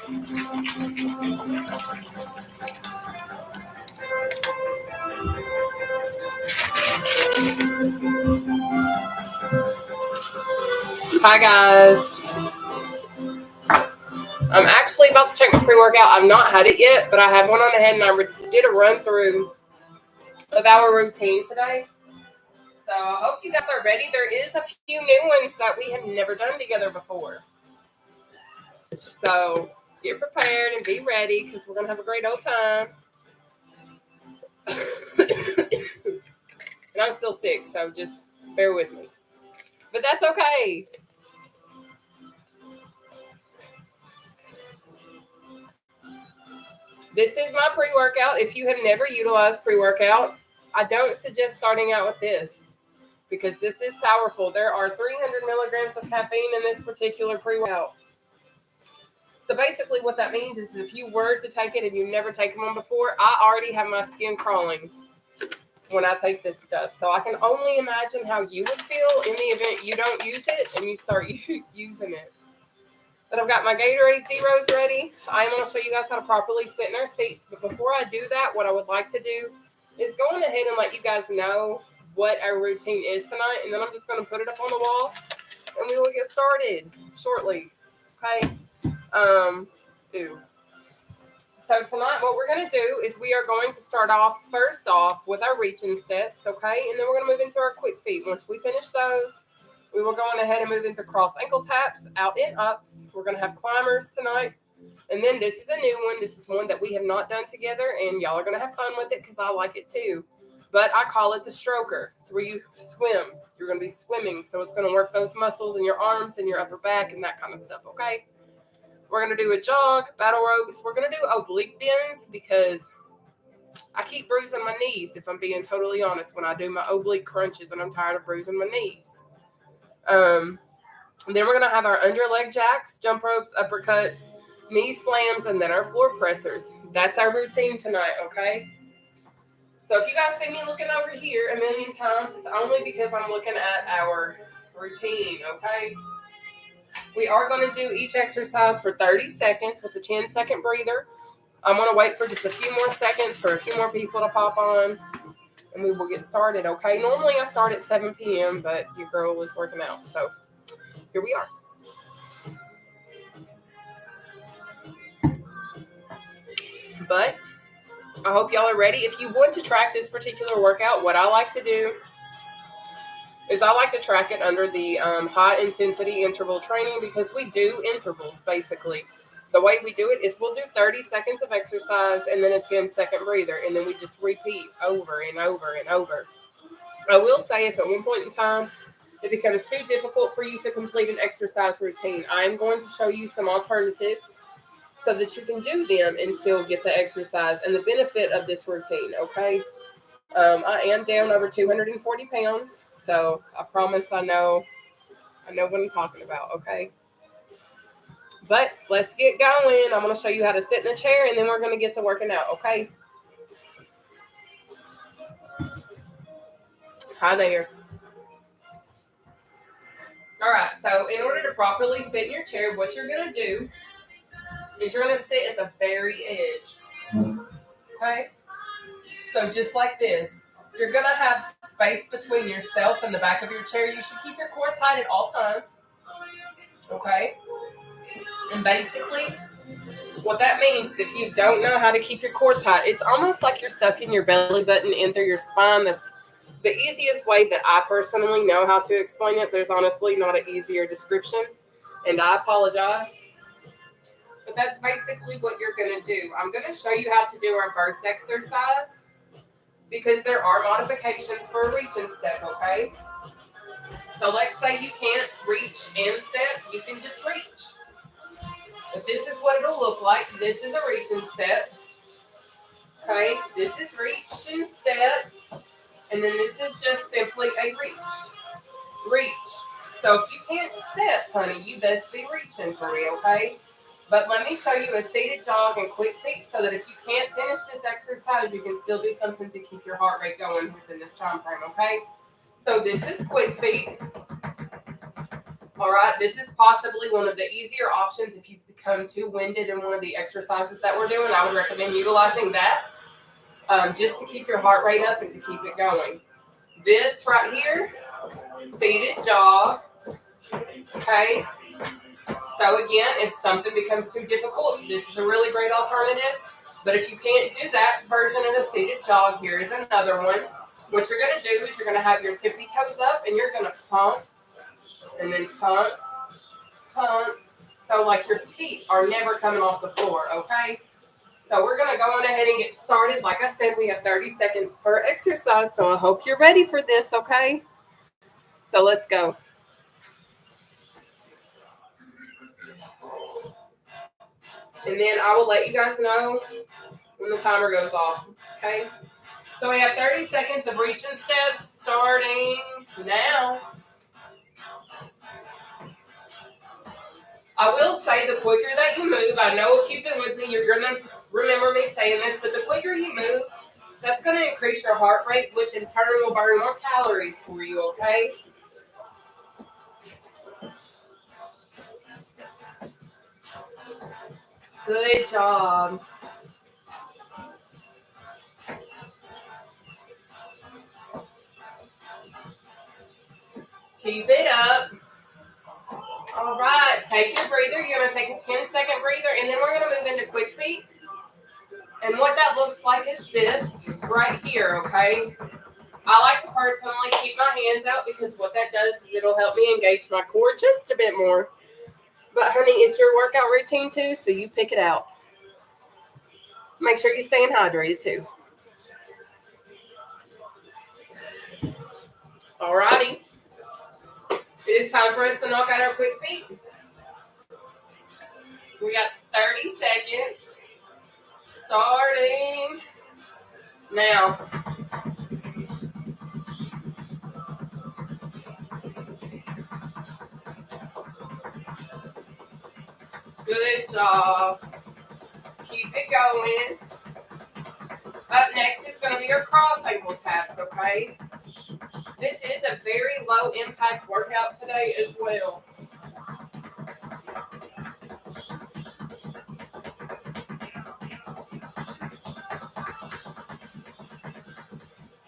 Hi guys. I'm actually about to take my pre-workout. I've not had it yet, but I have one on ahead and I did a run through of our routine today. So I hope you guys are ready. There is a few new ones that we have never done together before. So get prepared and be ready because we're going to have a great old time. And I'm still sick, so just bear with me. But that's okay. This is my pre-workout. If you have never utilized pre-workout, I don't suggest starting out with this because this is powerful. There are 300 milligrams of caffeine in this particular pre-workout. So basically what that means is if you were to take it and you've never taken one before, I already have my skin crawling when I take this stuff. So I can only imagine how you would feel in the event you don't use it and you start using it. But I've got my Gatorade Zeros ready. I'm going to show you guys how to properly sit in our seats. But before I do that, what I would like to do is go on ahead and let you guys know what our routine is tonight. And then I'm just going to put it up on the wall and we will get started shortly. Okay? So tonight what we're going to do is we are going to start off first off with our reaching steps, okay? And then we're going to move into our quick feet. Once we finish those, we will go on ahead and move into cross ankle taps, out and ups. We're going to have climbers tonight. And then this is a new one. This is one that we have not done together, and y'all are going to have fun with it because I like it too. But I call it the stroker. It's where you swim. You're going to be swimming, so it's going to work those muscles in your arms and your upper back and that kind of stuff, okay? We're going to do a jog, battle ropes. We're going to do oblique bends because I keep bruising my knees, if I'm being totally honest, when I do my oblique crunches, and I'm tired of bruising my knees. Then we're going to have our under leg jacks, jump ropes, uppercuts, knee slams, and then our floor pressers. That's our routine tonight, okay? So if you guys see me looking over here a million times, it's only because I'm looking at our routine, okay? We are going to do each exercise for 30 seconds with a 10-second breather. I'm going to wait for just a few more seconds for a few more people to pop on, and we will get started, okay? Normally I start at 7 p.m., but your girl was working out, so here we are. But I hope y'all are ready. If you want to track this particular workout, what I like to do is I like to track it under the high intensity interval training because we do intervals basically. The way we do it is we'll do 30 seconds of exercise and then a 10-second breather, and then we just repeat over and over and over. I will say if at one point in time it becomes too difficult for you to complete an exercise routine, I'm going to show you some alternatives so that you can do them and still get the exercise and the benefit of this routine, okay? I am down over 240 pounds, so I promise I know what I'm talking about, okay? But let's get going. I'm going to show you how to sit in a chair, and then we're going to get to working out, okay? Hi there. All right, so in order to properly sit in your chair, what you're going to do is you're going to sit at the very edge, okay? So just like this. You're going to have space between yourself and the back of your chair. You should keep your core tight at all times, okay? And basically, what that means is if you don't know how to keep your core tight, it's almost like you're sucking your belly button in through your spine. That's the easiest way that I personally know how to explain it. There's honestly not an easier description, and I apologize. But that's basically what you're going to do. I'm going to show you how to do our first exercise because there are modifications for a reaching step, okay? So let's say you can't reach and step, you can just reach. But this is what it'll look like. This is a reaching step. Okay, this is reach and step. And then this is just simply a reach. Reach. So if you can't step, honey, you best be reaching for me, okay? But let me show you a seated jog and quick feet so that if you can't finish this exercise, you can still do something to keep your heart rate going within this time frame, okay? So this is quick feet. All right, this is possibly one of the easier options if you become too winded in one of the exercises that we're doing. I would recommend utilizing that just to keep your heart rate up and to keep it going. This right here, seated jog, okay? So again, if something becomes too difficult, this is a really great alternative. But if you can't do that version of a seated jog, here is another one. What you're going to do is you're going to have your tippy toes up and you're going to pump and then pump, pump. So like your feet are never coming off the floor, okay? So we're going to go on ahead and get started. Like I said, we have 30 seconds per exercise. So I hope you're ready for this, okay? So let's go. And then I will let you guys know when the timer goes off, okay? So we have 30 seconds of reaching steps starting now. I will say the quicker that you move, I know if you've been with me, you're going to remember me saying this, but the quicker you move, that's going to increase your heart rate, which in turn will burn more calories for you, okay? Good job. Keep it up. All right, take your breather. You're going to take a 10-second breather, and then we're going to move into quick feet. And what that looks like is this right here, okay? I like to personally keep my hands out because what that does is it'll help me engage my core just a bit more. But honey, it's your workout routine too, so you pick it out. Make sure you're staying hydrated too. Alrighty. It is time for us to knock out our quick feet. We got 30 seconds. Starting now. Good job. Keep it going. Up next is going to be your cross ankle taps, okay? This is a very low impact workout today as well.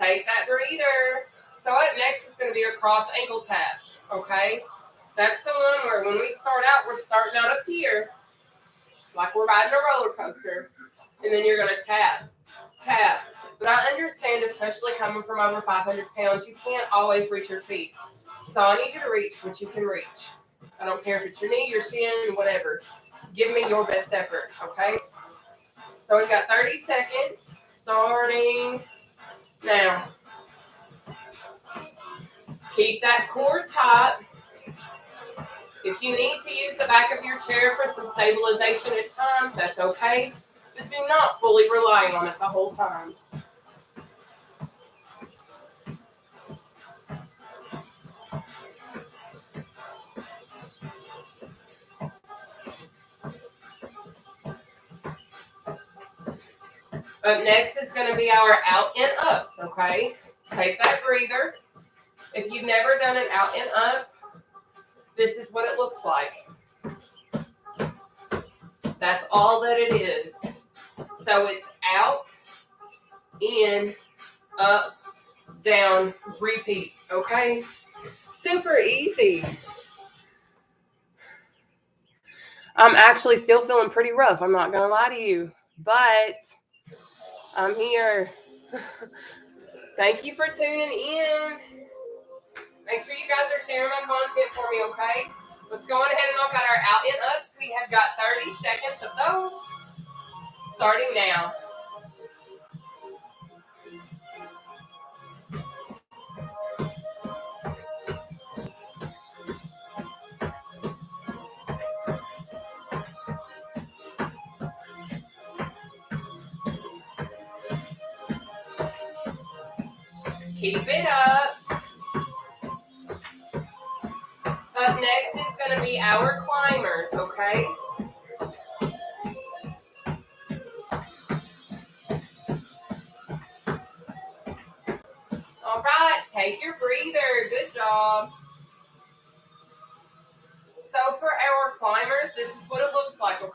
Take that breather. So up next is going to be your cross ankle tap, okay? That's the one where when we start out, we're starting out up here, like we're riding a roller coaster, and then you're going to tap, tap. But I understand, especially coming from over 500 pounds, you can't always reach your feet. So I need you to reach what you can reach. I don't care if it's your knee, your shin, whatever. Give me your best effort, okay? So we've got 30 seconds, starting now. Keep that core tight. If you need to use the back of your chair for some stabilization at times, that's okay. But do not fully rely on it the whole time. Up next is going to be our out and ups, okay? Take that breather. If you've never done an out and up, this is what it looks like. That's all that it is. So it's out, in, up, down, repeat, okay? Super easy. I'm actually still feeling pretty rough. I'm not going to lie to you, but I'm here. Thank you for tuning in. Make sure you guys are sharing my content for me, okay? Let's go on ahead and knock out our out and ups. We have got 30 seconds of those. Starting now. Keep it up. Up next is going to be our climbers, okay? All right, take your breather. Good job.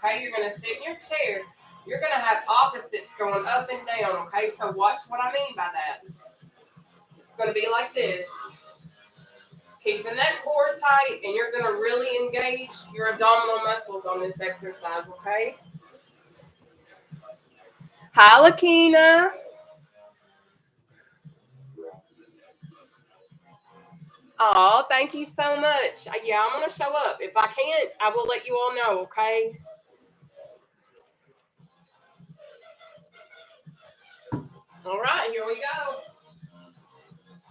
okay? You're going to sit in your chair. You're going to have opposites going up and down, okay? So watch what I mean by that. It's going to be like this. Keeping that core tight, and you're going to really engage your abdominal muscles on this exercise, okay? Hi, Lakina. Oh, thank you so much. Yeah, I'm going to show up. If I can't, I will let you all know, okay? All right, here we go.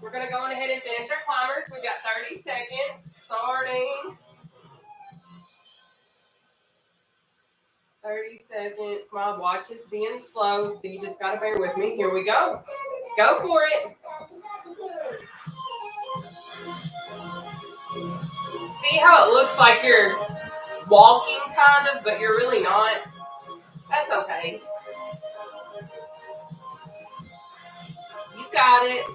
We're going to go on ahead and finish our climbers. We've got 30 seconds starting. 30 seconds. My watch is being slow, so you just got to bear with me. Here we go. Go for it. See how it looks like you're walking kind of, but you're really not? That's okay. You got it.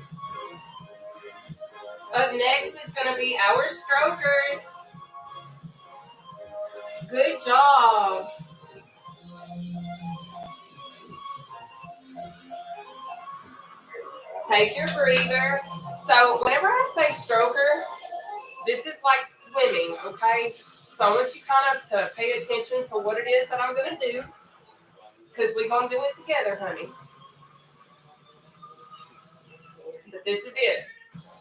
Up next is going to be our strokers. Good job. Take your breather. So whenever I say stroker, this is like swimming, okay? So I want you kind of to pay attention to what it is that I'm going to do, because we're going to do it together, honey. But this is it.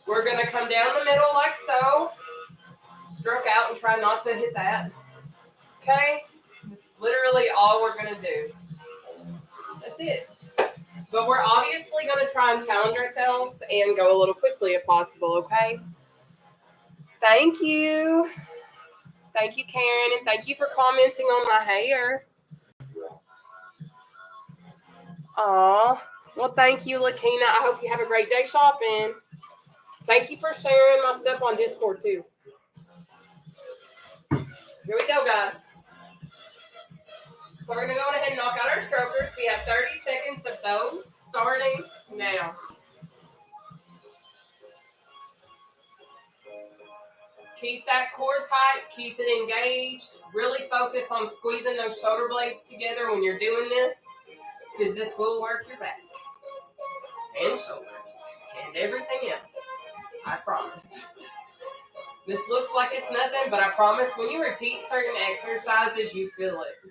We're going to come down the middle like so. Stroke out and try not to hit that. Okay? That's literally all we're going to do. That's it. But we're obviously going to try and challenge ourselves and go a little quickly if possible, okay? Thank you. Thank you, Karen, and thank you for commenting on my hair. Aw. Well, thank you, Lakina. I hope you have a great day shopping. Thank you for sharing my stuff on Discord, too. Here we go, guys. So we're going to go ahead and knock out our strokers. We have 30 seconds of those starting now. Keep that core tight. Keep it engaged. Really focus on squeezing those shoulder blades together when you're doing this, because this will work your back and shoulders and everything else. I promise. This looks like it's nothing, but I promise when you repeat certain exercises, you feel it.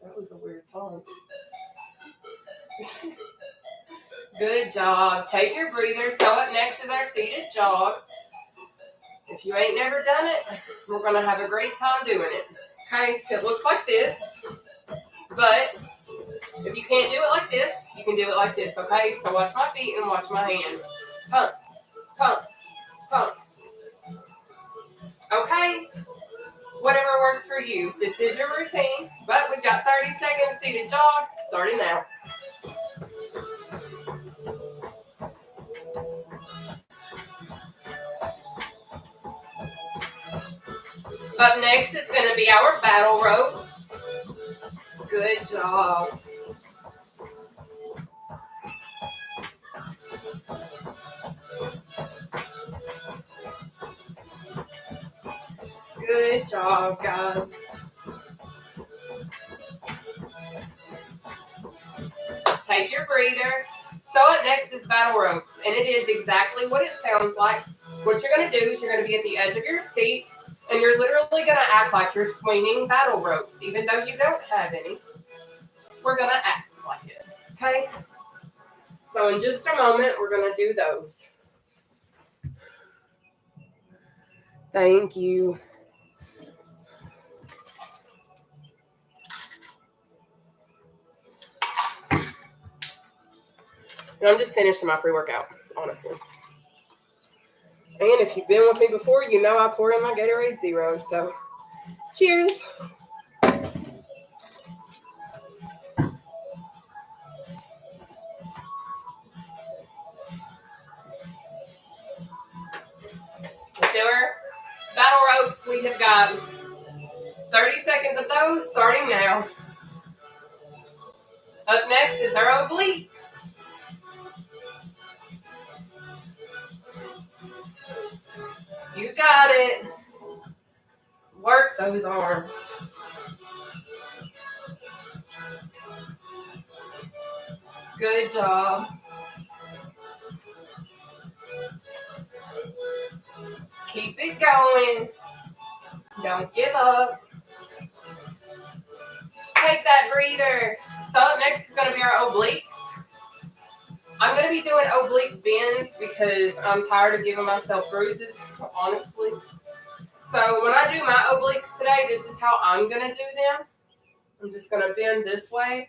That was a weird song. Good job. Take your breather. So up next is our seated jog. If you ain't never done it, we're going to have a great time doing it. Okay? It looks like this. But if you can't do it like this, you can do it like this. Okay? So watch my feet and watch my hands. Pump, pump, pump. Okay? Whatever works for you. This is your routine. But we've got 30 seconds seated jog starting now. Up next is going to be our battle ropes. Good job. Good job, guys. Take your breather. So up next is battle ropes, and it is exactly what it sounds like. What you're going to do is you're going to be at the edge of your seat, and you're literally going to act like you're swinging battle ropes, even though you don't have any. We're going to act like it, okay? So in just a moment, we're going to do those. Thank you. And I'm just finishing my pre-workout, honestly. And if you've been with me before, you know I pour in my Gatorade Zero. So, cheers. Let's do our battle ropes. We have got 30 seconds of those starting now. Up next is our obliques. You got it. Work those arms. Good job. Keep it going. Don't give up. Take that breather. So up next is going to be our obliques. I'm going to be doing oblique bends because I'm tired of giving myself bruises, honestly. So when I do my obliques today, this is how I'm going to do them. I'm just going to bend this way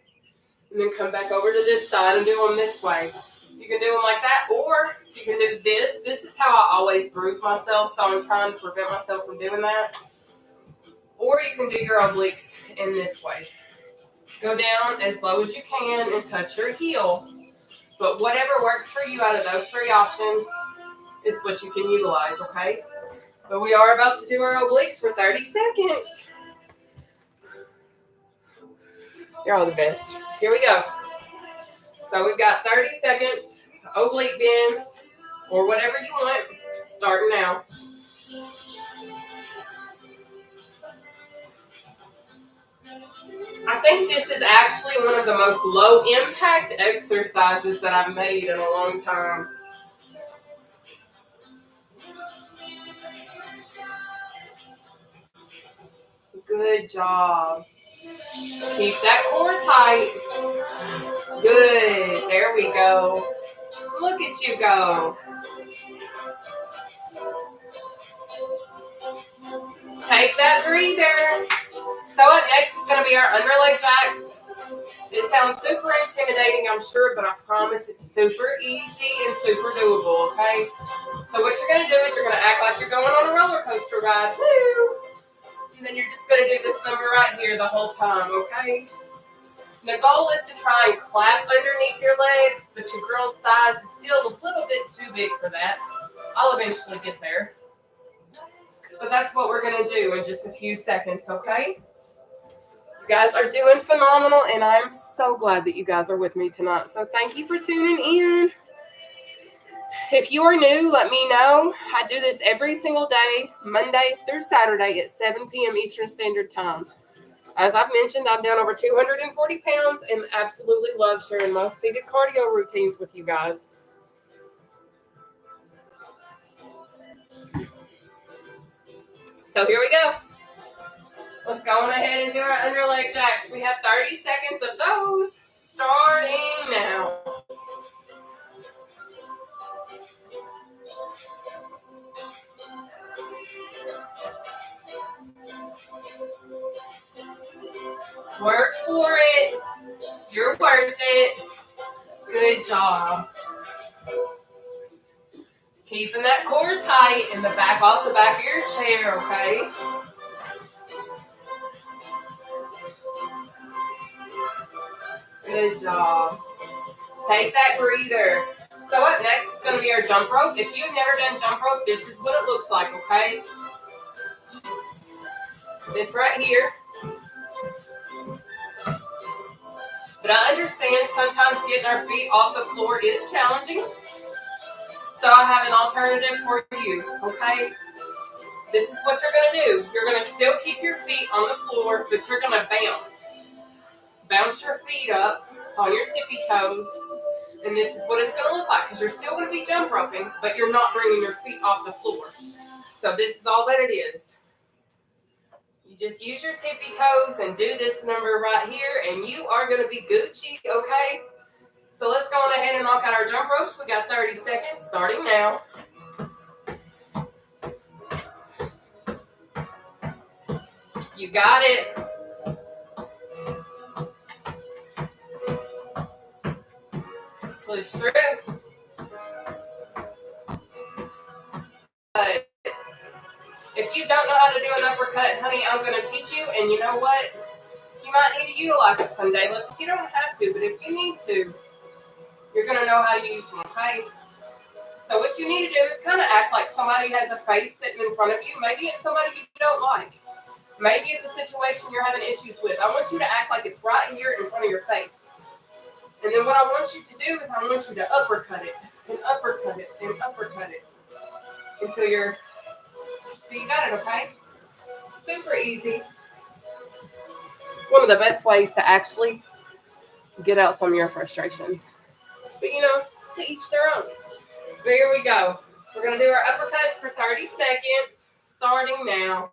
and then come back over to this side and do them this way. You can do them like that, or you can do this. This is how I always bruise myself, so I'm trying to prevent myself from doing that. Or you can do your obliques in this way. Go down as low as you can and touch your heel. But whatever works for you out of those three options is what you can utilize, okay? But we are about to do our obliques for 30 seconds. You're all the best. Here we go. So we've got 30 seconds, oblique bends, or whatever you want, starting now. I think this is actually one of the most low impact exercises that I've made in a long time. Good job. Keep that core tight. Good. There we go. Look at you go. Take that breather. So up next is going to be our underleg jacks. It sounds super intimidating, I'm sure, but I promise it's super easy and super doable, okay? So what you're going to do is you're going to act like you're going on a roller coaster ride. Woo! And then you're just going to do this number right here the whole time, okay? And the goal is to try and clap underneath your legs, but your girl's thighs is still a little bit too big for that. I'll eventually get there. But that's what we're going to do in just a few seconds, okay? You guys are doing phenomenal, and I'm so glad that you guys are with me tonight. So thank you for tuning in. If you are new, let me know. I do this every single day, Monday through Saturday at 7 p.m. Eastern Standard Time. As I've mentioned, I'm down over 240 pounds and absolutely love sharing my seated cardio routines with you guys. So here we go. Let's go on ahead and do our underleg jacks. We have 30 seconds of those starting now. Work for it. You're worth it. Good job. Keeping that core tight and the back off the back of your chair, okay? Good job. Take that breather. So up next is going to be our jump rope. If you've never done jump rope, this is what it looks like, okay? This right here. But I understand sometimes getting our feet off the floor is challenging. So I have an alternative for you, okay? This is what you're going to do. You're going to still keep your feet on the floor, but you're going to bounce. Bounce your feet up on your tippy toes. And this is what it's going to look like, because you're still going to be jump roping, but you're not bringing your feet off the floor. So this is all that it is. You just use your tippy toes and do this number right here, and you are going to be Gucci, okay? So let's go on ahead and knock out our jump ropes. We got 30 seconds starting now. You got it. Push through. If you don't know how to do an uppercut, honey, I'm going to teach you. And you know what? You might need to utilize it someday. You don't have to, but if you need to, you're going to know how to use them, okay? So what you need to do is kind of act like somebody has a face sitting in front of you. Maybe it's somebody you don't like. Maybe it's a situation you're having issues with. I want you to act like it's right here in front of your face. And then what I want you to do is I want you to uppercut it, and uppercut it, and uppercut it. Until you're, so you got it, okay? Super easy. It's one of the best ways to actually get out some of your frustrations. But to each their own. But here we go. We're going to do our uppercuts for 30 seconds, starting now.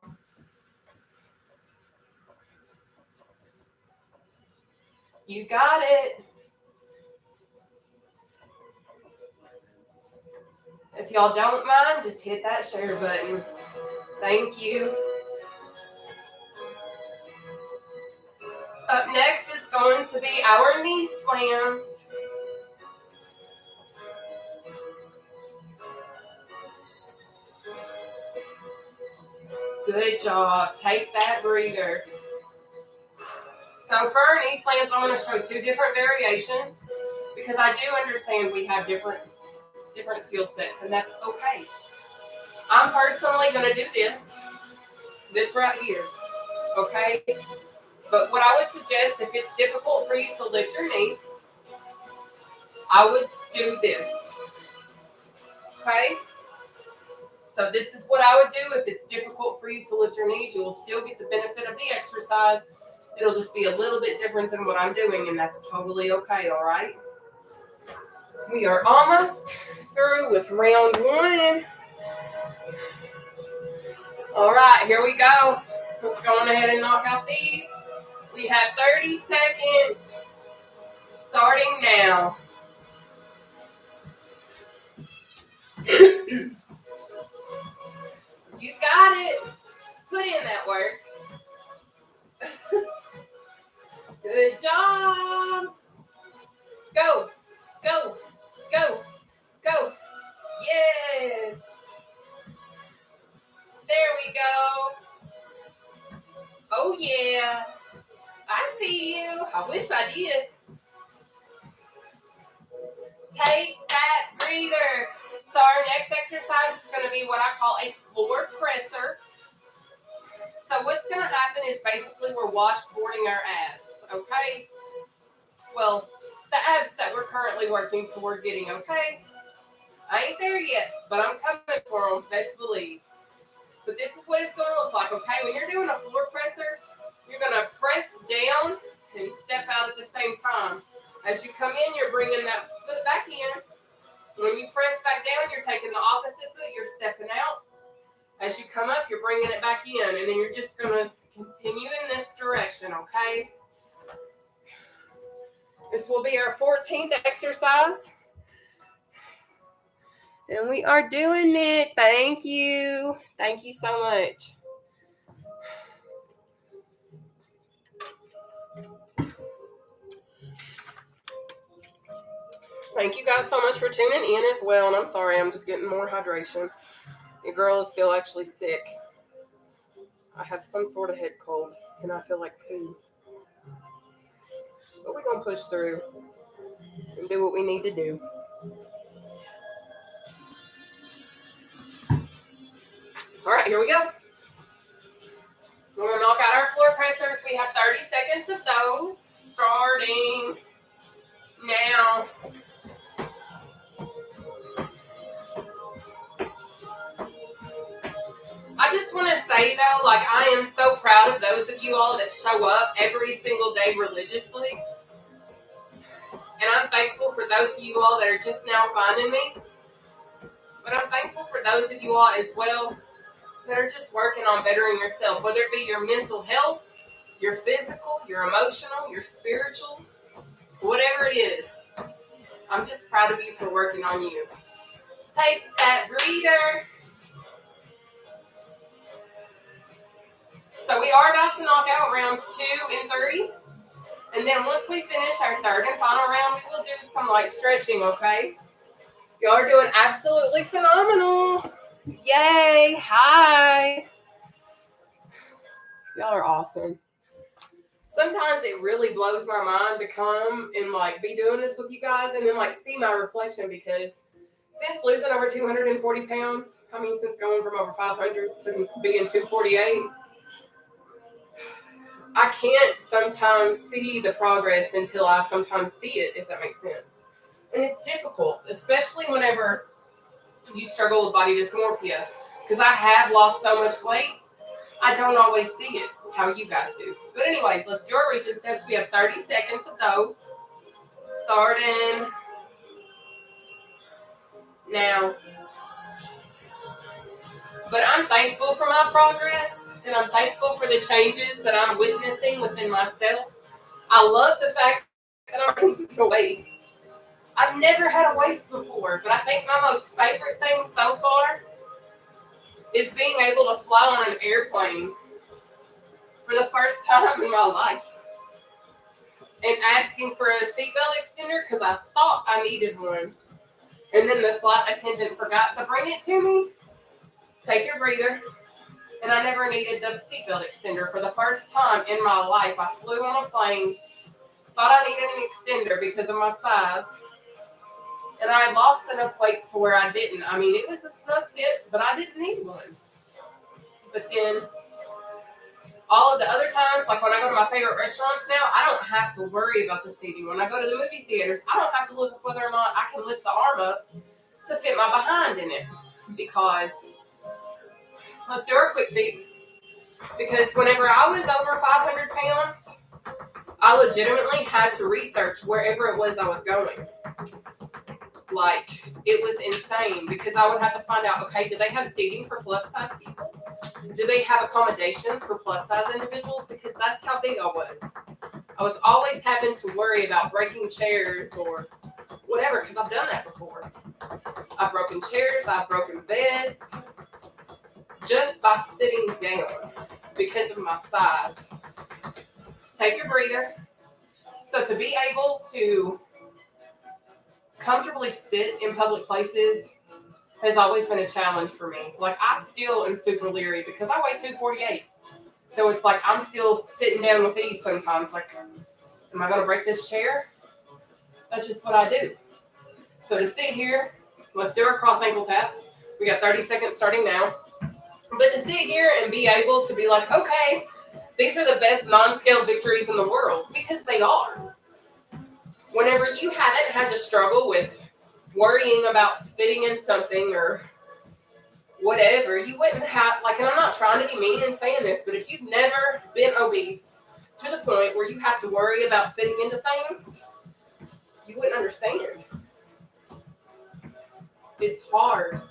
You got it. If y'all don't mind, just hit that share button. Thank you. Up next is going to be our knee slams. Good job. Take that breather. So for our knee slams, I'm going to show two different variations because I do understand we have different skill sets, and that's okay. I'm personally going to do this right here, okay? But what I would suggest, if it's difficult for you to lift your knee, I would do this, okay? So this is what I would do if it's difficult for you to lift your knees. You will still get the benefit of the exercise. It'll just be a little bit different than what I'm doing, and that's totally okay, all right? We are almost through with round one. All right, here we go. Let's go on ahead and knock out these. We have 30 seconds starting now. You got it. Put in that work. Good job. Go, go, go, go. Yes. There we go. Oh, yeah. I see you. I wish I did. Take that breather. So our next exercise is going to be what I call a floor presser. So what's going to happen is basically we're washboarding our abs, okay? Well, the abs that we're currently working toward getting, okay? I ain't there yet, but I'm coming for them, best believe. But this is what it's going to look like, okay? When you're doing a floor presser, you're going to press down and step out at the same time. As you come in, you're bringing that foot back in. When you press back down, you're taking the opposite foot, you're stepping out. As you come up, you're bringing it back in, and then you're just going to continue in this direction, okay? This will be our 14th exercise. And we are doing it. Thank you. Thank you so much. Thank you guys so much for tuning in as well. And I'm sorry, I'm just getting more hydration. Your girl is still actually sick. I have some sort of head cold, and I feel like poo. But we're going to push through and do what we need to do. All right, here we go. We're going to knock out our floor pressers. We have 30 seconds of those, starting now. I just want to say, though, like, I am so proud of those of you all that show up every single day religiously. And I'm thankful for those of you all that are just now finding me. But I'm thankful for those of you all as well that are just working on bettering yourself, whether it be your mental health, your physical, your emotional, your spiritual, whatever it is. I'm just proud of you for working on you. Take that breather. So we are about to knock out rounds 2 and 3. And then once we finish our third and final round, we will do some light stretching, okay? Y'all are doing absolutely phenomenal. Yay. Hi. Y'all are awesome. Sometimes it really blows my mind to come and be doing this with you guys and then see my reflection, because since losing over 240 pounds, since going from over 500 to being 248, I can't sometimes see the progress until I sometimes see it, if that makes sense. And it's difficult, especially whenever you struggle with body dysmorphia, because I have lost so much weight, I don't always see it how you guys do. But anyways, let's do our reaching steps. We have 30 seconds of those. Starting now. But I'm thankful for my progress, and I'm thankful for the changes that I'm witnessing within myself. I love the fact that I'm going to waste. I've never had a waist before, but I think my most favorite thing so far is being able to fly on an airplane for the first time in my life and asking for a seatbelt extender because I thought I needed one. And then the flight attendant forgot to bring it to me. Take your breather. And I never needed the seatbelt extender for the first time in my life. I flew on a plane, thought I needed an extender because of my size. And I lost enough weight to where I didn't. I mean, it was a snug fit, but I didn't need one. But then all of the other times, like when I go to my favorite restaurants now, I don't have to worry about the seating. When I go to the movie theaters, I don't have to look up whether or not I can lift the arm up to fit my behind in it. Because, let's do our quick feet. Because whenever I was over 500 pounds, I legitimately had to research wherever it was I was going. Like, it was insane because I would have to find out, okay, do they have seating for plus size people? Do they have accommodations for plus size individuals? Because that's how big I was. I was always having to worry about breaking chairs or whatever because I've done that before. I've broken chairs, I've broken beds just by sitting down because of my size. Take your breather. So to be able to comfortably sit in public places has always been a challenge for me. Like, I still am super leery because I weigh 248. So it's like I'm still sitting down with these sometimes. Like, am I going to break this chair? That's just what I do. So to sit here, let's do our cross ankle taps. We got 30 seconds starting now. But to sit here and be able to be like, okay, these are the best non-scale victories in the world, because they are. Whenever you haven't had to struggle with worrying about fitting in something or whatever, you wouldn't have, like, and I'm not trying to be mean in saying this, but if you've never been obese to the point where you have to worry about fitting into things, you wouldn't understand. It's hard.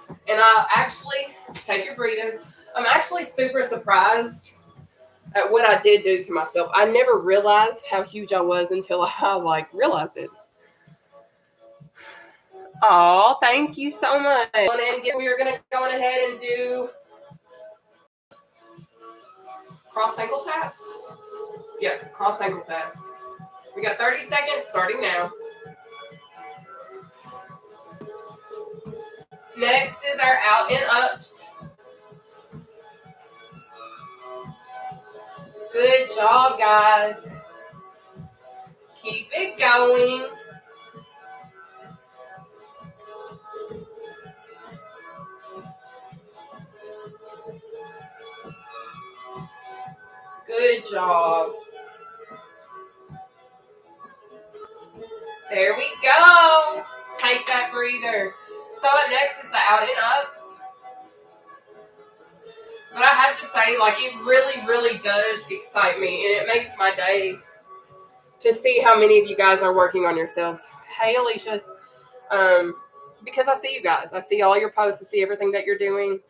And I actually, take your breather, I'm actually super surprised at what I did do to myself. I never realized how huge I was until I realized it. Oh, thank you so much. We are going to go ahead and do cross ankle taps. Yeah, cross ankle taps. We got 30 seconds starting now. Next is our out and ups. Good job, guys. Keep it going. Good job. There we go. Take that breather. So up next is the out and ups. But I have to say, like, it really, really does excite me, and it makes my day to see how many of you guys are working on yourselves. Hey, Alicia. Because I see you guys. I see all your posts. I see everything that you're doing.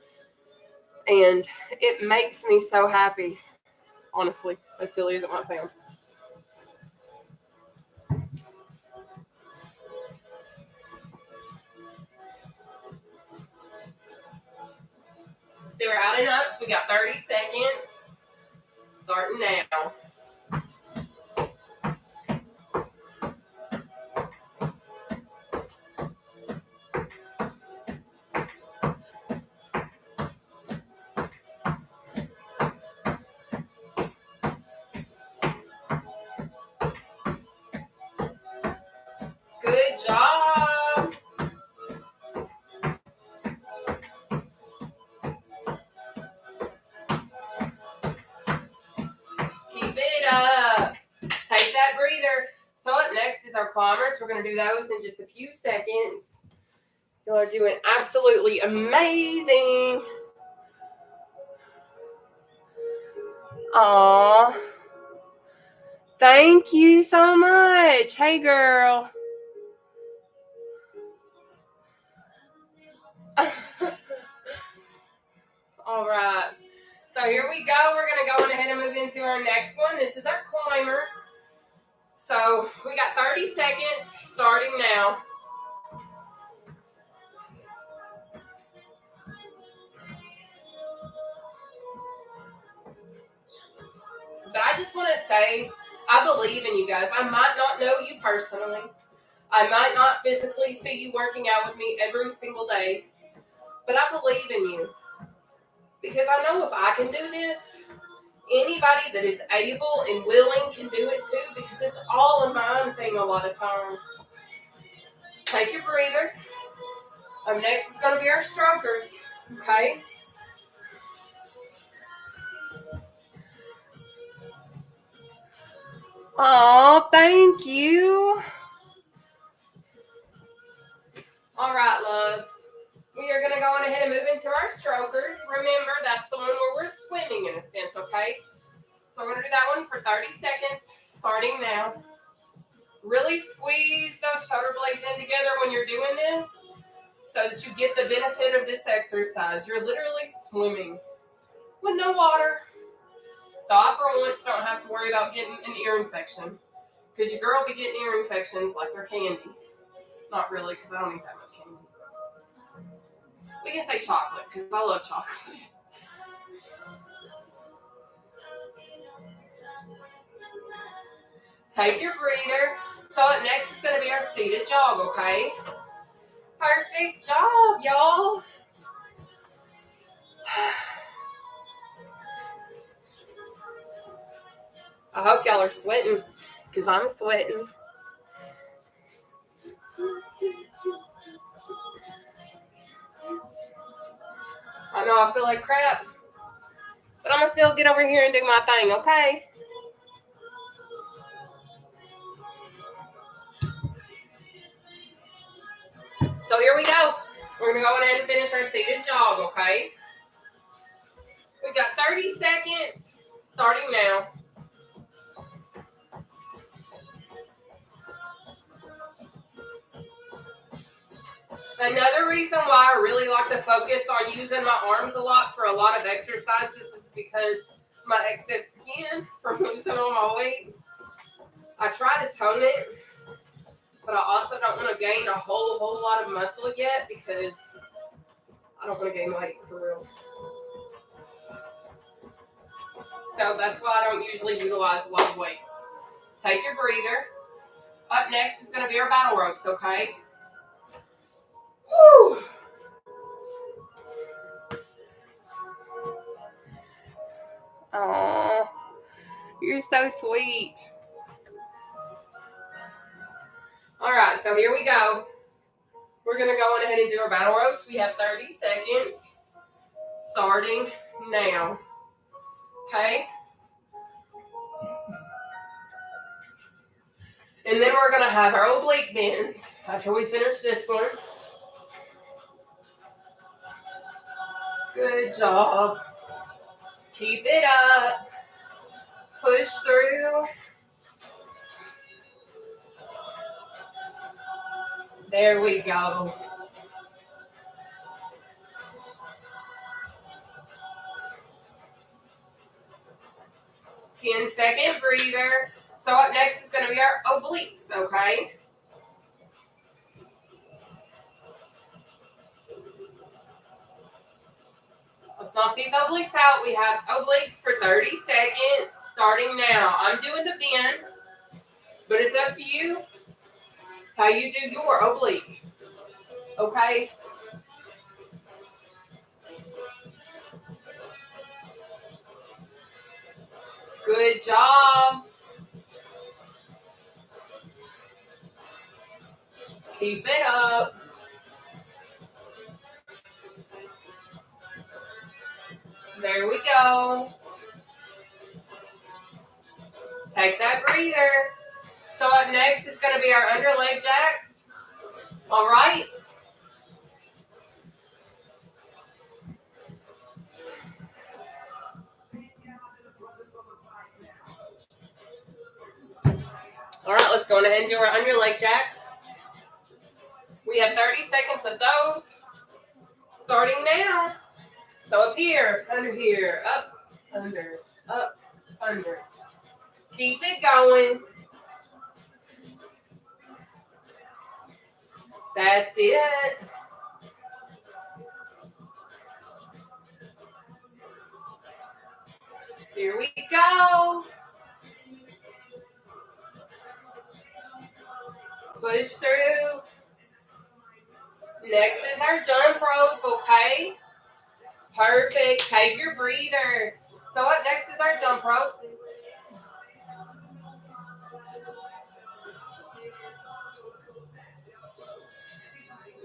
And it makes me so happy, honestly, as silly as it might sound. So we're out and ups. We got 30 seconds. Starting now. Good job. Keep it up. Take that breather. So up next is our climbers. We're going to do those in just a few seconds. You are doing absolutely amazing. Aw. Thank you so much. Hey, girl. All right. So here we go. We're going to go on ahead and move into our next one. This is our climber. So we got 30 seconds starting now. But I just want to say, I believe in you guys. I might not know you personally. I might not physically see you working out with me every single day. But I believe in you. Because I know if I can do this, anybody that is able and willing can do it too. Because it's all a mind thing a lot of times. Take your breather. Up next is going to be our strokers. Okay? Oh, thank you. All right, loves. We are going to go on ahead and move into our strokers. Remember, that's the one where we're swimming in a sense, okay? So we're going to do that one for 30 seconds, starting now. Really squeeze those shoulder blades in together when you're doing this so that you get the benefit of this exercise. You're literally swimming with no water. So I, for once, don't have to worry about getting an ear infection because your girl be getting ear infections like they're candy. Not really, because I don't eat that much candy. We can say chocolate, because I love chocolate. Take your breather. So next is going to be our seated jog, okay? Perfect job, y'all. I hope y'all are sweating, because I'm sweating. I know I feel like crap, but I'm going to still get over here and do my thing, okay? So here we go. We're going to go ahead and finish our seated jog, okay? We've got 30 seconds starting now. Another reason why I really like to focus on using my arms a lot for a lot of exercises is because my excess skin from losing all my weight. I try to tone it, but I also don't want to gain a whole lot of muscle yet because I don't want to gain weight for real. So that's why I don't usually utilize a lot of weights. Take your breather. Up next is going to be our battle ropes, okay? Woo! Aww, you're so sweet. All right, so here we go. We're going to go on ahead and do our battle ropes. We have 30 seconds starting now. Okay? And then we're going to have our oblique bends after we finish this one. Good job. Keep it up. Push through. There we go. Ten-second breather. So up next is going to be our obliques, okay? Let's knock these obliques out. We have obliques for 30 seconds starting now. I'm doing the bend, but it's up to you how you do your oblique, okay? Good job. Keep it up. There we go. Take that breather. So up next is going to be our under leg jacks. All right. All right, let's go ahead and do our under leg jacks. We have 30 seconds of those. Starting now. So up here, up, under, up, under. Keep it going. That's it. Here we go. Push through. Next is our jump rope, okay? Perfect. Take your breather. So up next is our jump rope.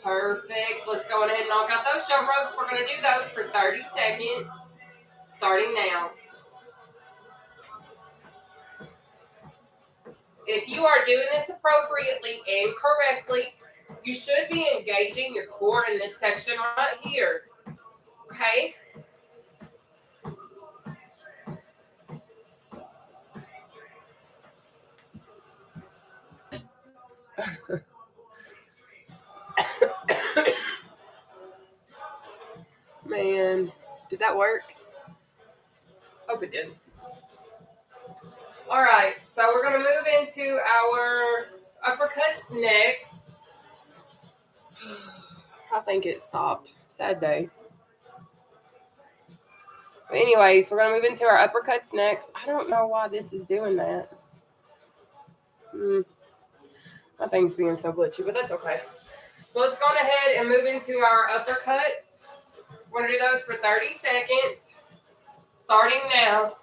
Perfect. Let's go ahead and knock out those jump ropes. We're going to do those for 30 seconds, starting now. If you are doing this appropriately and correctly, you should be engaging your core in this section right here. Okay? Man, did that work? Hope it did. All right, so we're going to move into our uppercuts next. I think it stopped. Sad day. But anyways, we're going to move into our uppercuts next. I don't know why this is doing that. My thing's being so glitchy, but that's okay. So let's go ahead and move into our uppercuts. We're going to do those for 30 seconds, starting now.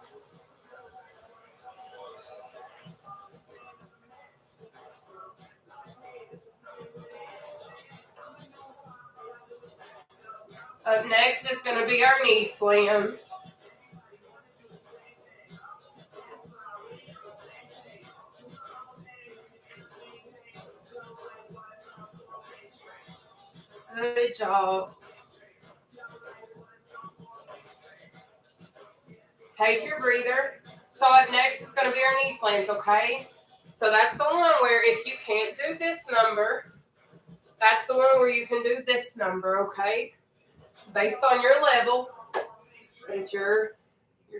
Up next is going to be our knee slams. Good job. Take your breather. So up next is going to be our knee slams, okay? So that's the one where if you can't do this number, that's the one where you can do this number, okay? Based on your level, it's your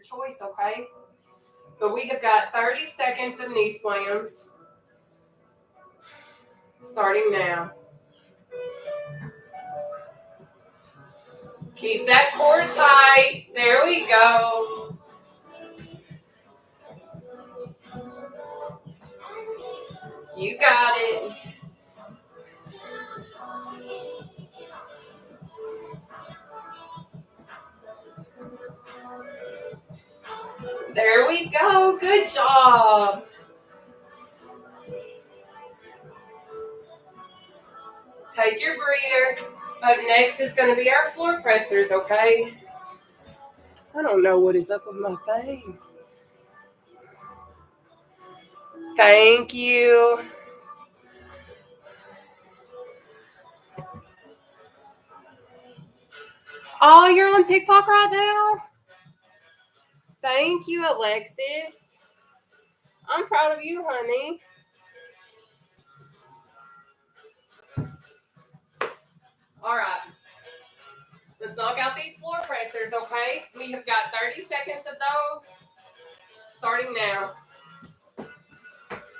choice, okay? But we have got 30 seconds of knee slams, starting now. Keep that core tight. There we go. You got it. There we go. Good job. Take your breather. Up next is going to be our floor pressers, okay? I don't know what is up with my thing. Thank you. Oh, you're on TikTok right now? Thank you, Alexis. I'm proud of you, honey. All right. Let's knock out these floor pressers, okay? We have got 30 seconds of those, starting now.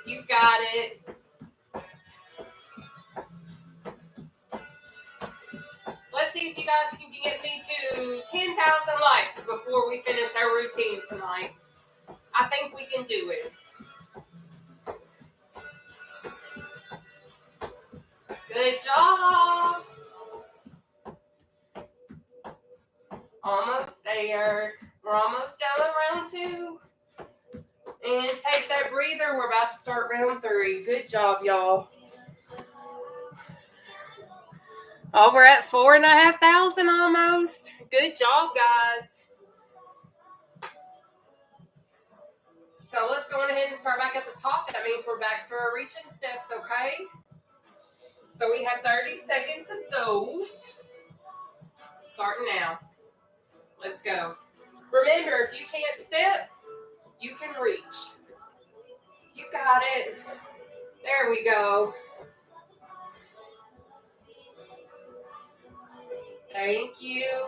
You got it. Let's see if you guys can get me to 10,000 likes before we finish our routine tonight. I think we can do it. Good job. Almost there. We're almost down to round 2. And take that breather. We're about to start round 3. Good job, y'all. Oh, we're at 4,500 almost. Good job, guys. So let's go ahead and start back at the top. That means we're back to our reaching steps, okay? So we have 30 seconds of those. Starting now. Let's go. Remember, if you can't step, you can reach. You got it. There we go. Thank you.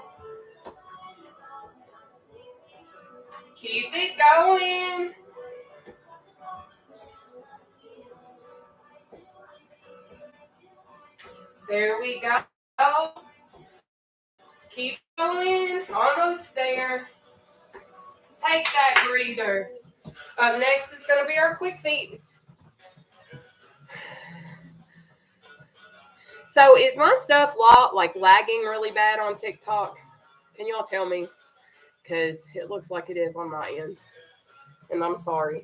Keep it going. There we go. Keep going. Almost there. Take that breather. Up next is going to be our quick feet. So is my stuff lagging really bad on TikTok? Can y'all tell me? Because it looks like it is on my end. And I'm sorry.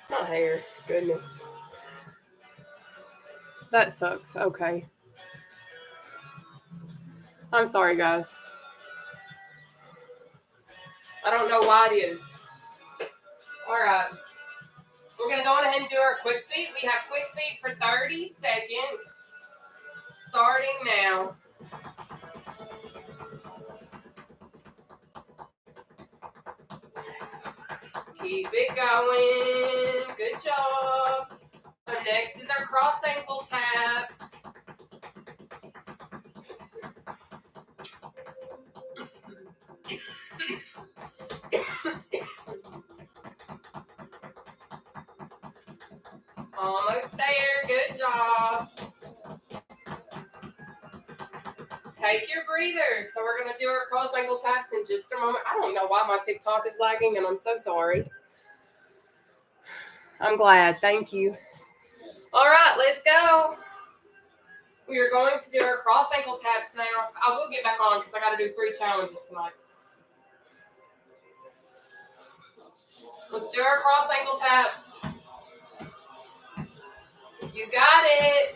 My hair. Goodness. That sucks. Okay. I'm sorry, guys. I don't know why it is. All right. We're going to go ahead and do our quick feet. We have quick feet for 30 seconds. Starting now. Keep it going. Good job. Next is our cross ankle taps. Almost there. Good job. Take your breather. So we're going to do our cross ankle taps in just a moment. I don't know why my TikTok is lagging, and I'm so sorry. I'm glad. Thank you. All right, let's go. We are going to do our cross ankle taps now. I will get back on because I got to do 3 challenges tonight. Let's do our cross ankle taps. You got it.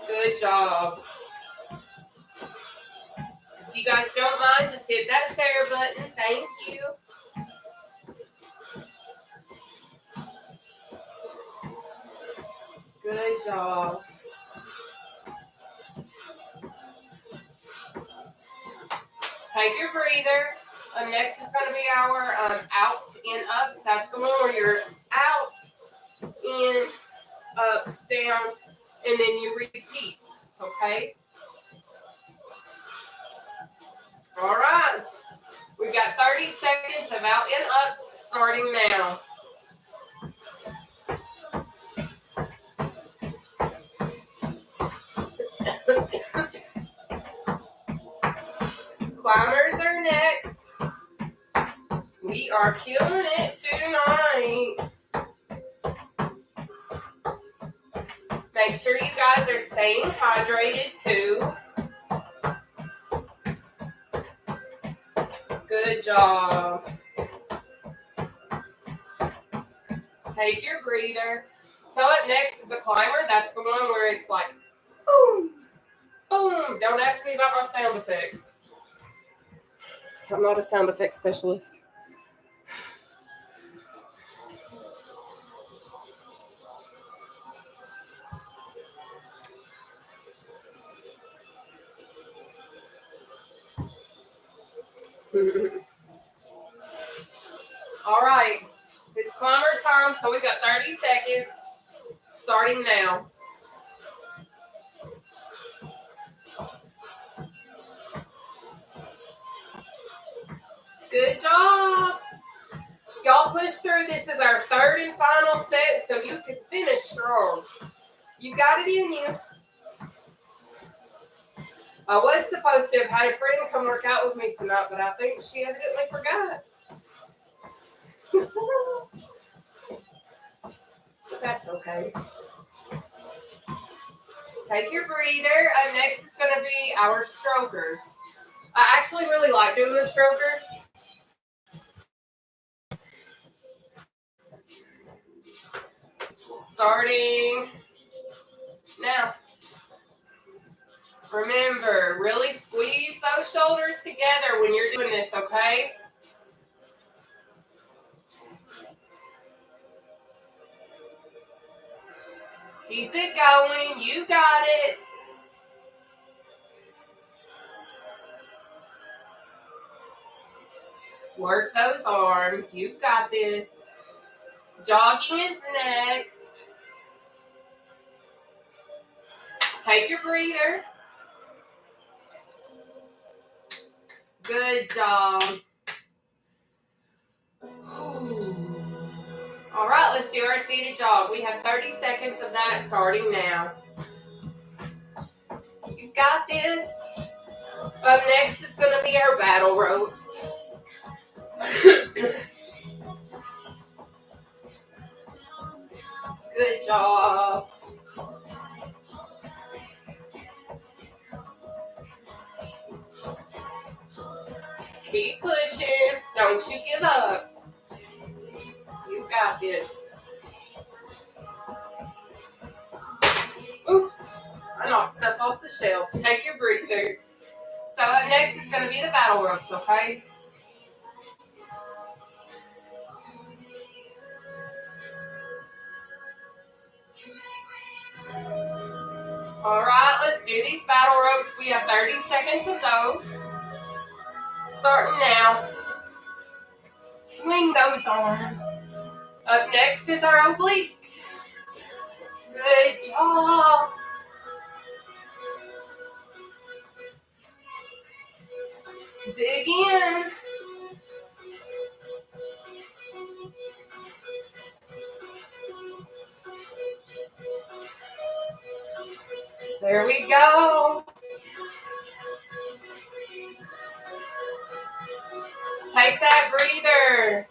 Good job. If you guys don't mind, just hit that share button. Thank you. Good job. Take your breather. Next is going to be our out and up. That's the one where you're out, in, up, down, and then you repeat. Okay? All right. We've got 30 seconds of out and up starting now. Climbers are next. We are killing it tonight. Make sure you guys are staying hydrated too. Good job. Take your breather. So up next is the climber. That's the one where it's like, boom, boom. Don't ask me about my sound effects. I'm not a sound effects specialist. All right. It's climber time, so we got 30 seconds starting now. Good job. Y'all push through. This is our third and final set, so you can finish strong. You got it in you. I was supposed to have had a friend come work out with me tonight, but I think she evidently forgot. That's okay. Take your breather. Next is going to be our strokers. I actually really like doing the strokers. Starting now. Remember, really squeeze those shoulders together when you're doing this, okay? Keep it going. You got it. Work those arms. You've got this. Jogging is next. Take your breather. Good job. All right, let's do our seated jog. We have 30 seconds of that starting now. You got this. Up next is going to be our battle ropes. Good job. Keep pushing. Don't you give up. You got this. Oops. I knocked stuff off the shelf. Take your breather. So up next is going to be the battle ropes, okay? All right, let's do these battle ropes. We have 30 seconds of those. Starting now. Swing those arms. Up next is our obliques. Good job. Dig in. There we go. Take that breather.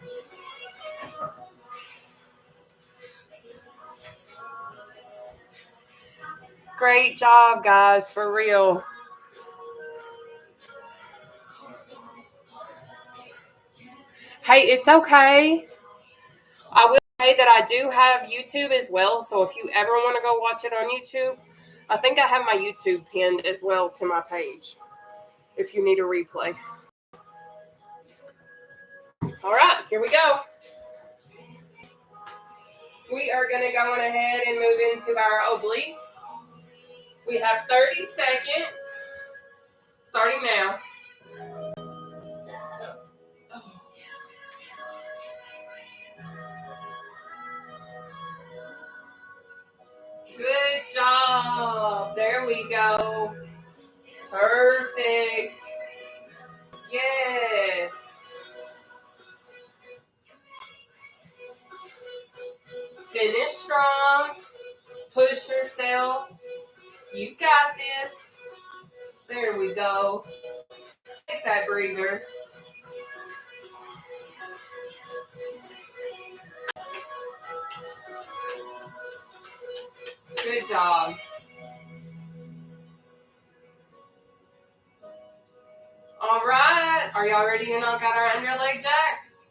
Great job, guys, for real. Hey, it's okay. I will say that I do have YouTube as well, so if you ever want to go watch it on YouTube, I think I have my YouTube pinned as well to my page if you need a replay. All right, here we go. We are going to go on ahead and move into our obliques. We have 30 seconds, starting now. Good job. There we go. Perfect. Yes. Finish strong. Push yourself. You got this. There we go. Take that breather. Good job. All right. Are y'all ready to knock out our underleg jacks?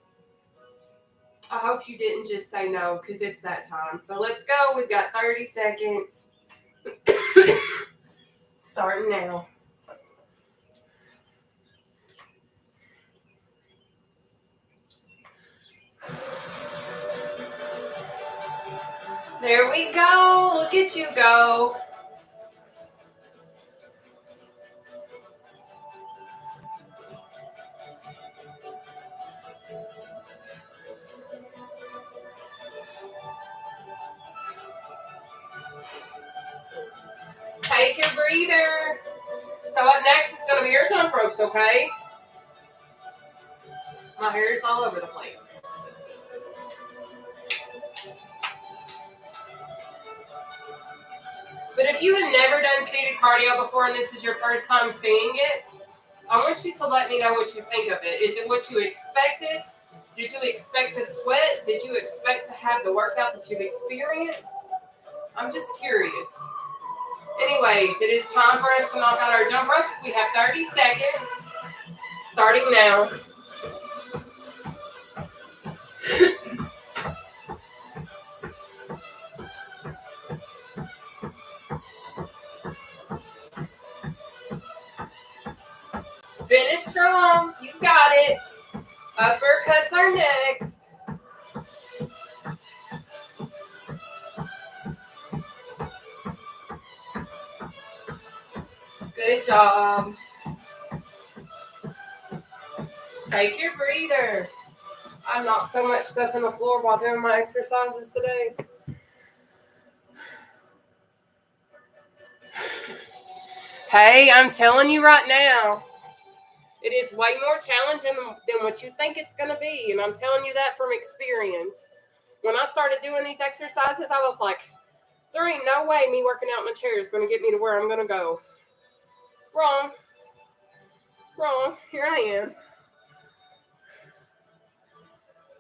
I hope you didn't just say no because it's that time. So let's go. We've got 30 seconds. Starting now. There we go. Look at you go. Take your breather. So up next is going to be your jump ropes, okay? My hair is all over the place. But if you have never done seated cardio before and this is your first time seeing it, I want you to let me know what you think of it. Is it what you expected? Did you expect to sweat? Did you expect to have the workout that you've experienced? I'm just curious. Anyways, it is time for us to knock out our jump ropes. We have 30 seconds, starting now. Finish strong. You got it. Uppercuts are next. Good job. Take your breather. I knocked so much stuff on the floor while doing my exercises today. Hey, I'm telling you right now, it is way more challenging than what you think it's going to be. And I'm telling you that from experience. When I started doing these exercises, I was like, there ain't no way me working out in the chair is going to get me to where I'm going to go. Wrong. Here I am.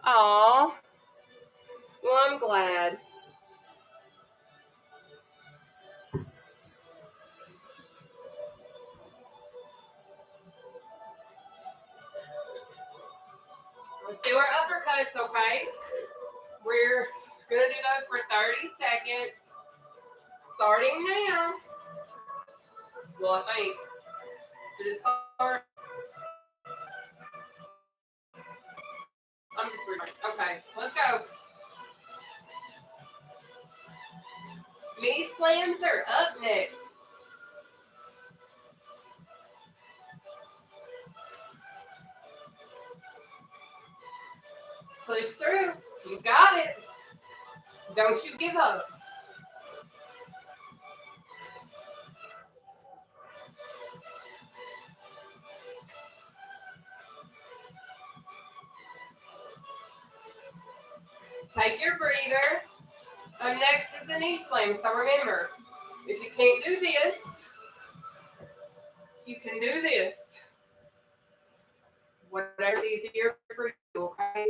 Aw. Well, I'm glad. Let's do our uppercuts, okay? We're going to do those for 30 seconds. Starting now. Well, I think. Did it start? I'm just reading. Okay, let's go. Knee slams are up next. Push through. You got it. Don't you give up. Take your breather. Next is the knee slam. So remember, if you can't do this, you can do this. Whatever's easier for you, okay?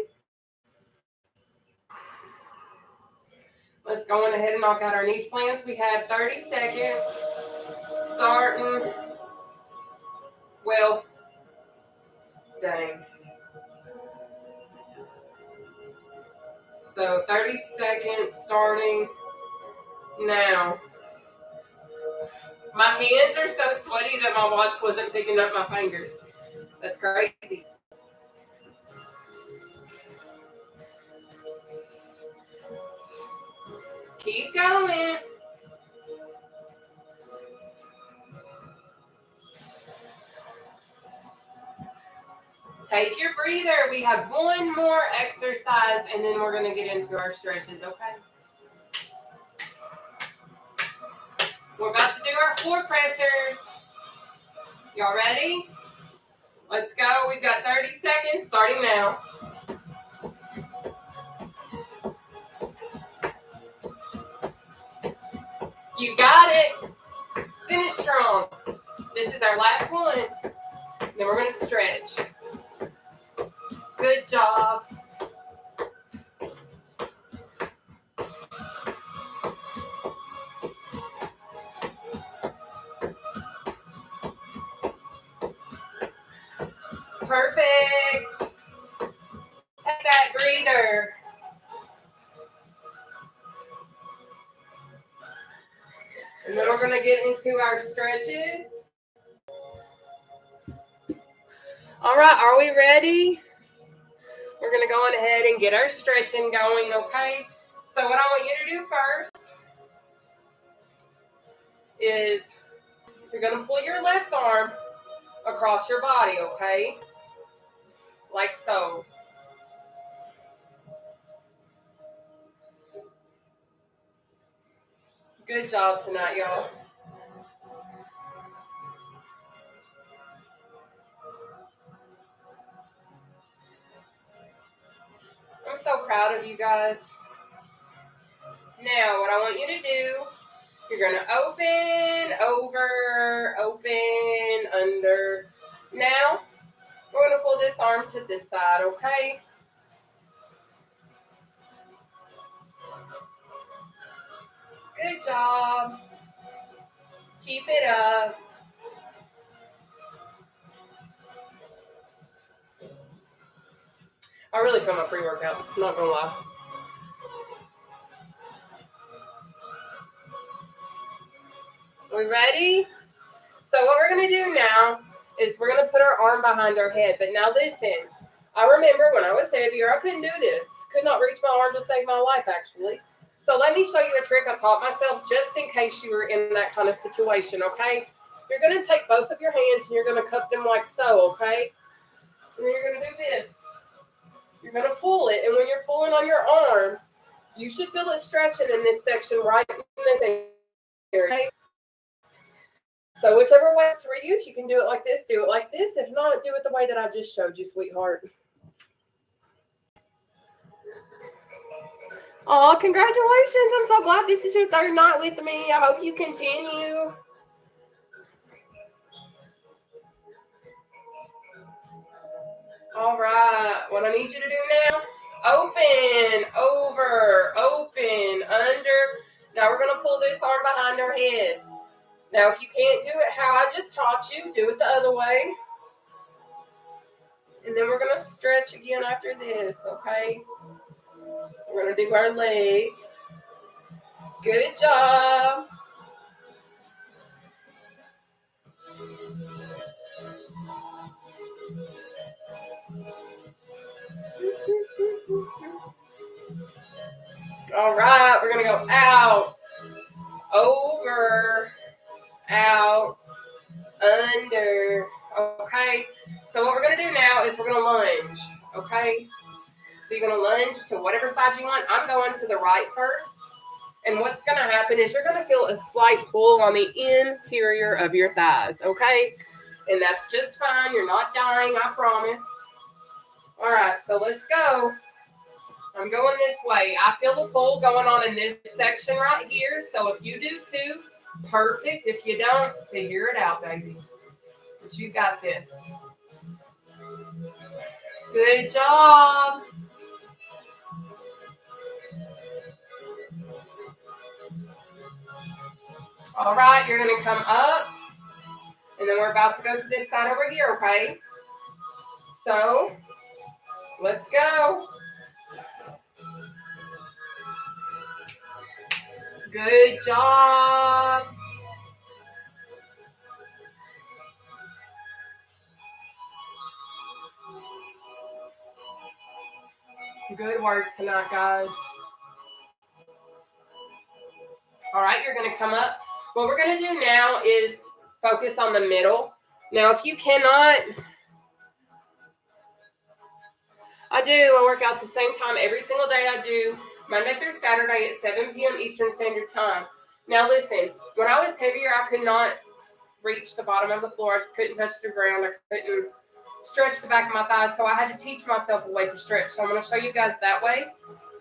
Let's go on ahead and knock out our knee slams. We have 30 seconds. Starting. Well, dang. So 30 seconds starting now. My hands are so sweaty that my watch wasn't picking up my fingers. That's crazy. Keep going. Take your breather. We have one more exercise, and then we're going to get into our stretches, okay? We're about to do our floor pressers. Y'all ready? Let's go. We've got 30 seconds starting now. You got it. Finish strong. This is our last one. Then we're going to stretch. Good job. Perfect. Take that breather. And then we're going to get into our stretches. All right, are we ready? We're going to go on ahead and get our stretching going, okay? So what I want you to do first is you're going to pull your left arm across your body, okay? Like so. Good job tonight, y'all. I'm so proud of you guys. Now, what I want you to do, you're going to open, over, open, under. Now, we're going to pull this arm to this side, okay? Good job. Keep it up. I really feel my pre-workout, I'm not gonna lie. We ready? So what we're gonna do now is we're gonna put our arm behind our head. But now listen, I remember when I was heavier, I couldn't do this. Could not reach my arm to save my life, actually. So let me show you a trick I taught myself just in case you were in that kind of situation, okay? You're gonna take both of your hands and you're gonna cup them like so, okay? And then you're going to do this. You're going to pull it. And when you're pulling on your arm, you should feel it stretching in this section right in this area. Okay? So whichever works for you, if you can do it like this, do it like this. If not, do it the way that I just showed you, sweetheart. Oh, congratulations. I'm so glad this is your third night with me. I hope you continue. All right. What I need you to do now, open, over, open, under. Now we're going to pull this arm behind our head. Now, if you can't do it how I just taught you, do it the other way. And then we're going to stretch again after this, okay? We're going to do our legs. Good job. All right, we're going to go out, over, out, under, okay? So what we're going to do now is we're going to lunge, okay? So you're going to lunge to whatever side you want. I'm going to the right first. And what's going to happen is you're going to feel a slight pull on the interior of your thighs, okay? And that's just fine. You're not dying, I promise. All right, so let's go. I'm going this way. I feel the pull going on in this section right here. So if you do too, perfect. If you don't, figure it out, baby. But you got this. Good job. All right, you're going to come up. And then we're about to go to this side over here, okay? So, let's go. Good job. Good work tonight, guys. All right, you're going to come up. What we're going to do now is focus on the middle. Now, if you cannot, I work out the same time every single day. I do Monday through Saturday at 7 p.m. Eastern Standard Time. Now, listen, when I was heavier, I could not reach the bottom of the floor. I couldn't touch the ground. I couldn't stretch the back of my thighs. So I had to teach myself a way to stretch. So I'm going to show you guys that way.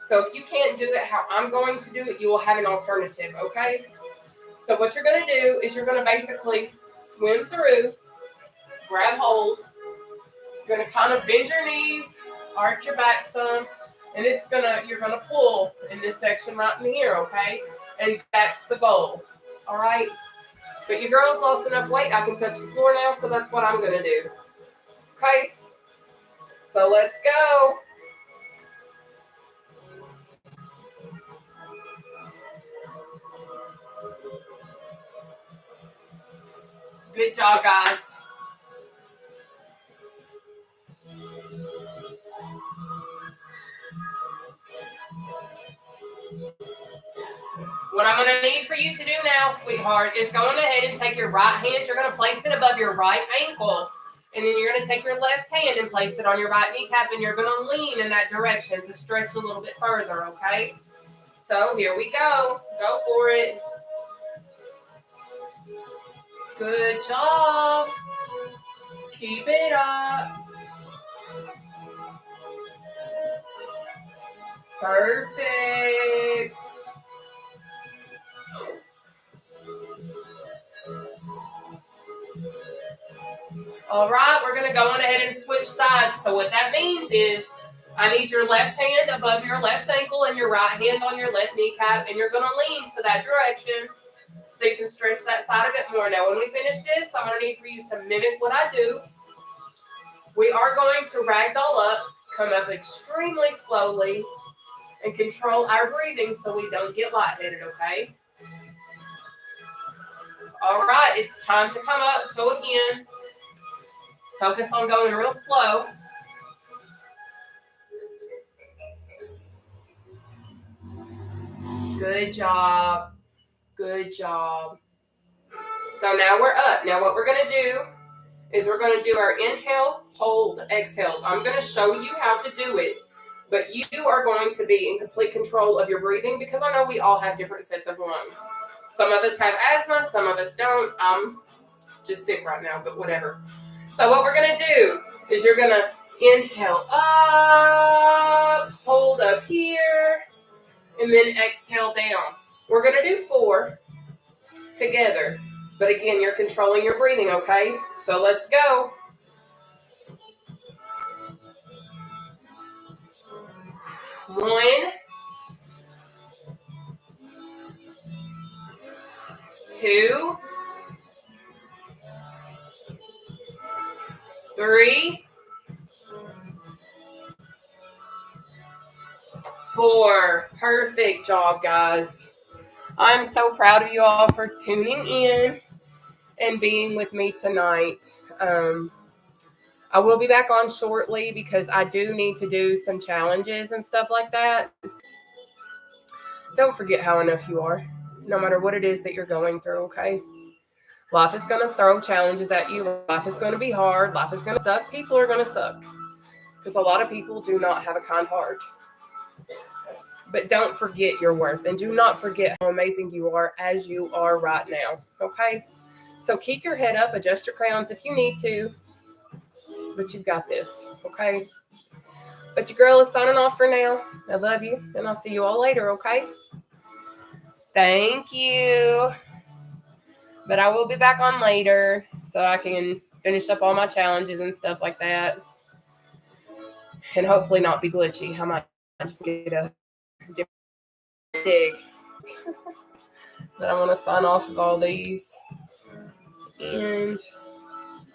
So if you can't do it how I'm going to do it, you will have an alternative, okay? So what you're going to do is you're going to basically swim through, grab hold. You're going to kind of bend your knees, arch your back some, and you're going to pull in this section right in here, okay? And that's the goal, all right? But your girl's lost enough weight, I can touch the floor now, so that's what I'm going to do, okay? So let's go. Good job, guys. What I'm going to need for you to do now, sweetheart, is go on ahead and take your right hand. You're going to place it above your right ankle. And then you're going to take your left hand and place it on your right kneecap. And you're going to lean in that direction to stretch a little bit further, okay? So here we go. Go for it. Good job. Keep it up. Perfect. All right, we're going to go on ahead and switch sides. So what that means is I need your left hand above your left ankle and your right hand on your left kneecap, and you're going to lean to that direction so you can stretch that side a bit more. Now, when we finish this, I'm going to need for you to mimic what I do. We are going to ragdoll up, come up extremely slowly, and control our breathing so we don't get lightheaded, okay? All right, it's time to come up. So again, focus on going real slow. Good job. Good job. So now we're up. Now what we're going to do is we're going to do our inhale, hold, exhales. I'm going to show you how to do it, but you are going to be in complete control of your breathing because I know we all have different sets of lungs. Some of us have asthma, some of us don't. I'm just sick right now, but whatever. So what we're going to do is you're going to inhale up, hold up here, and then exhale down. We're going to do 4 together. But again, you're controlling your breathing, okay? So let's go. 1, 2, 3, 4. Perfect job, guys. I'm so proud of you all for tuning in and being with me tonight. I will be back on shortly because I do need to do some challenges and stuff like that. Don't forget how enough you are, no matter what it is that you're going through, okay? Life is going to throw challenges at you. Life is going to be hard. Life is going to suck. People are going to suck because a lot of people do not have a kind heart. But don't forget your worth and do not forget how amazing you are as you are right now, okay? So keep your head up, adjust your crowns if you need to, but you've got this, okay? But your girl is signing off for now. I love you, and I'll see you all later, okay? Thank you. But I will be back on later so I can finish up all my challenges and stuff like that. And hopefully not be glitchy. I might just get a different dig. But I'm going to sign off of all these. And